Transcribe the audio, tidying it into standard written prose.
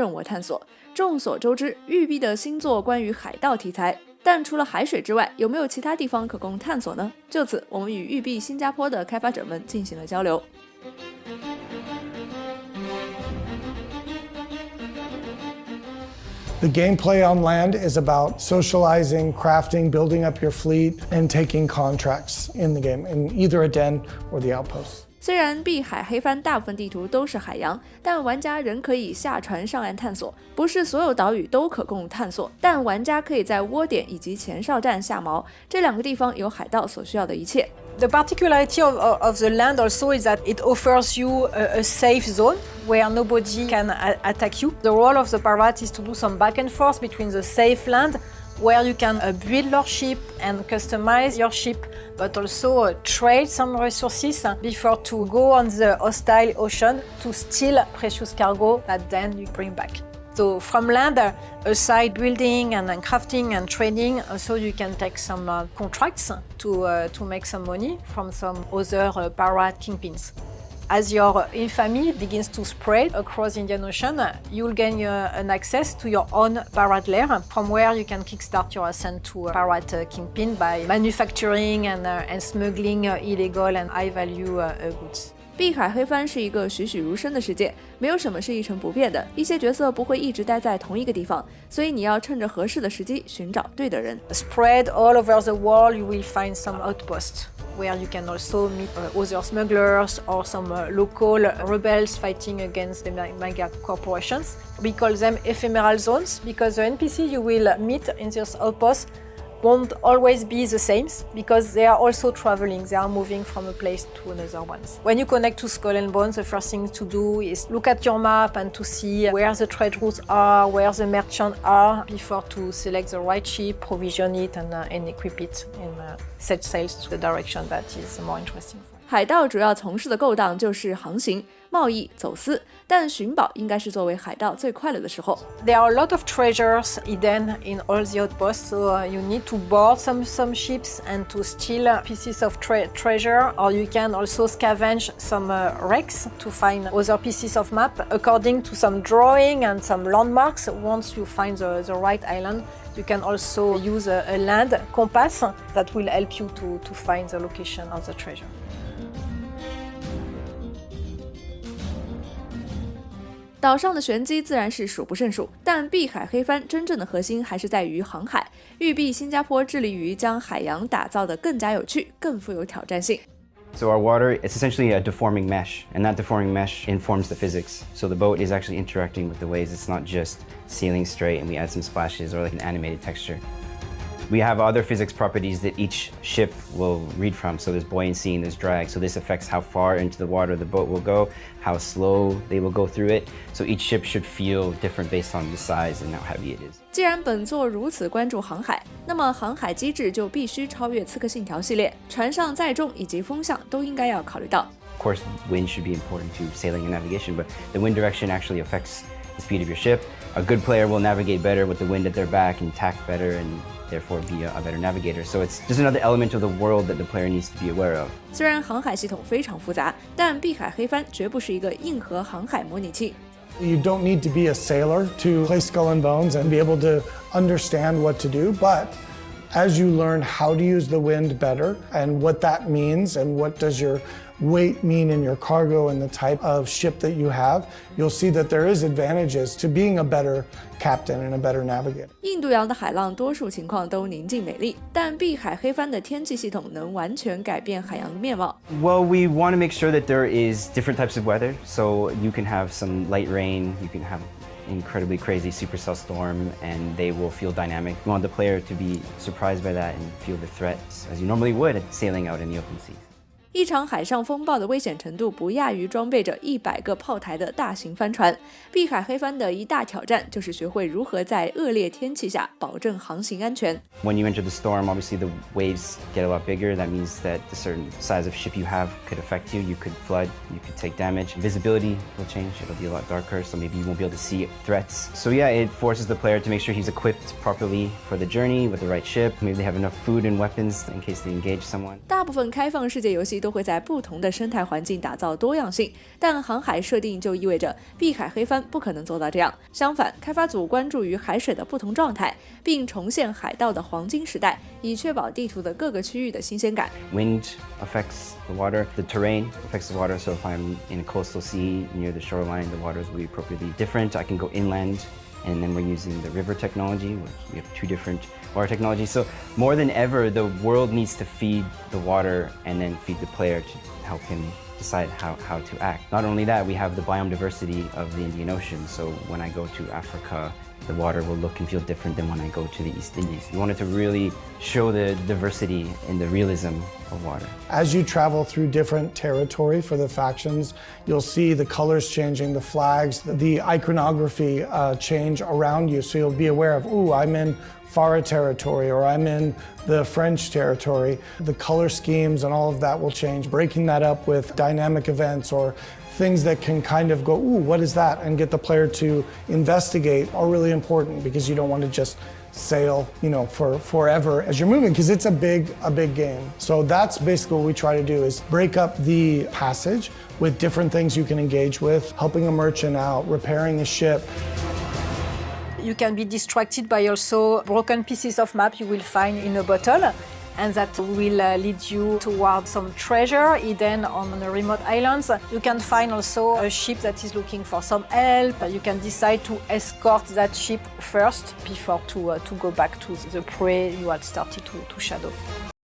任务探索。众所周知，育碧的新作关于海盗题材，但除了海水之外，有没有其他地方可供探索呢？就此，我们与育碧新加坡的开发者们进行了交流。The gameplay on land is about socializing, crafting, building up your fleet, and taking contracts in the game, in either a den or the outposts. 虽然碧海黑帆大部分地图都是海洋，但玩家仍可以下船上岸探索。不是所有岛屿都可供探索，但玩家可以在窝点以及前哨站下锚，这两个地方有海盗所需要的一切。The particularity of the land also is that it offers you a safe zone where nobody can attack you. The role of the pirate is to do some back and forth between the safe land where you can build your ship and customize your ship, but also trade some resources before to go on the hostile ocean to steal precious cargo that then you bring back. So from land, aside building and crafting and trading, also you can take some contracts to make some money from some other pirate kingpins. As your infamy begins to spread across the Indian Ocean, you will gain an access to your own pirate lair, from where you can kickstart your ascent to a pirate kingpin by manufacturing and smuggling illegal and high-value goods. 碧海黑帆是一个栩栩如生的世界，没有什么是一成不变的，一些角色不会一直待在同一个地方，所以你要趁着合适的时机寻找对的人。Spread all over the world, you will find some outposts where you can also meet other smugglers or some local rebels fighting against the mega corporations. We call them ephemeral zones because the NPC you will meet in these outposts won't always be the same because they are also traveling. They are moving from a place to another one. When you connect to Skull and Bones, the first thing to do is look at your map and to see where the trade routes are, where the merchants are, before to select the right ship, provision it, and equip it, and set sails to the direction that is more interesting. 海盗主要从事的勾当就是航行、贸易、走私，但寻宝应该是作为海盗最快乐的时候。There are a lot of treasures hidden in all the outposts, so you need to board some ships and to steal pieces of treasure, or you can also scavenge some wrecks to find other pieces of map according to some drawing and some landmarks. Once you find the right island, you can also use a land compass that will help you to find the location of the treasure. 岛上的玄机自然是数不胜数，但碧海黑帆真正的核心还是在于航海。育碧新加坡致力于将海洋打造得更加有趣、更富有挑战性。So our water, it's essentially a deforming mesh, and that deforming mesh informs the physics. So the boat is actually interacting with the waves. It's not just sailing straight and we add some splashes or like an animated texture. We have other physics properties that each ship will read from. So there's buoyancy and there's drag. So this affects how far into the water the boat will go, how slow they will go through it. So each ship should feel different based on the size and how heavy it is. 既然本作如此关注航海，那么航海机制就必须超越《刺客信条》系列，船上载重以及风向都应该要考虑到。Of course, wind should be important to sailing and navigation, but the wind direction actually affects the speed of your ship. A good player will navigate better with the wind at their back and tack better and therefore be a better navigator. So it's just another element of the world that the player needs to be aware of. 虽然航海系统非常复杂，但碧海黑帆绝不是一个硬核航海模拟器。You don't need to be a sailor to play Skull and Bones and be able to understand what to do, but as you learn how to use the wind better and what that means and what does your weight mean in your cargo and the type of ship that you have, you'll see that there is advantages to being a better captain and a better navigator. 印度洋的海浪多数情况都宁静美丽，但碧海黑帆的天气系统能完全改变海洋的面貌。Well, we want to make sure that there is different types of weather. So you can have some light rain, you can have incredibly crazy supercell storm, and they will feel dynamic. We want the player to be surprised by that and feel the threats as you normally would at sailing out in the open seas. 一场海上风暴的危险程度不亚于装备着100个炮台的大型帆船。碧海黑帆的一大挑战就是学会如何在恶劣天气下保证航行安全。When you enter the storm, obviously the waves get a lot bigger. That means that the certain size of ship you have could affect you. You could flood, you could take damage. Visibility will change. It'll be a lot darker, so maybe you won't be able to see threats. So yeah, it forces the player to make sure he's equipped properly for the journey with the right ship. Maybe they have enough food and weapons in case they engage someone. 大部分开放世界游戏戏都会在不同的生态环境打造多样性，但航海设定就意味着碧海黑帆不可能做到这样。相反，开发组关注于海水的不同状态，并重现海盗的黄金时代，以确保地图的各个区域的新鲜感。Wind affects the water, the terrain affects the water, so if I'm in a coastal sea near the shoreline, the waters will be appropriately different. I can go inland, and then we're using the river technology, which we have 2 different water technologies. So more than ever, the world needs to feed the water and then feed the player to help him decide how to act. Not only that, we have the biome diversity of the Indian Ocean, so when I go to Africa, the water will look and feel different than when I go to the East Indies. We wanted to really show the diversity and the realism of water. As you travel through different territory for the factions, you'll see the colors changing, the flags, the iconography change around you. So you'll be aware of, ooh, I'm in Farah territory or I'm in the French territory. The color schemes and all of that will change, breaking that up with dynamic events or things that can kind of go, ooh, what is that? And get the player to investigate are really important because you don't want to just sail, for forever as you're moving because it's a big game. So that's basically what we try to do is break up the passage with different things you can engage with, helping a merchant out, repairing a ship. You can be distracted by also broken pieces of map you will find in a bottle, and that will lead you towards some treasure hidden on the remote islands. You can find also a ship that is looking for some help. You can decide to escort that ship first before to go back to the prey you had started to shadow.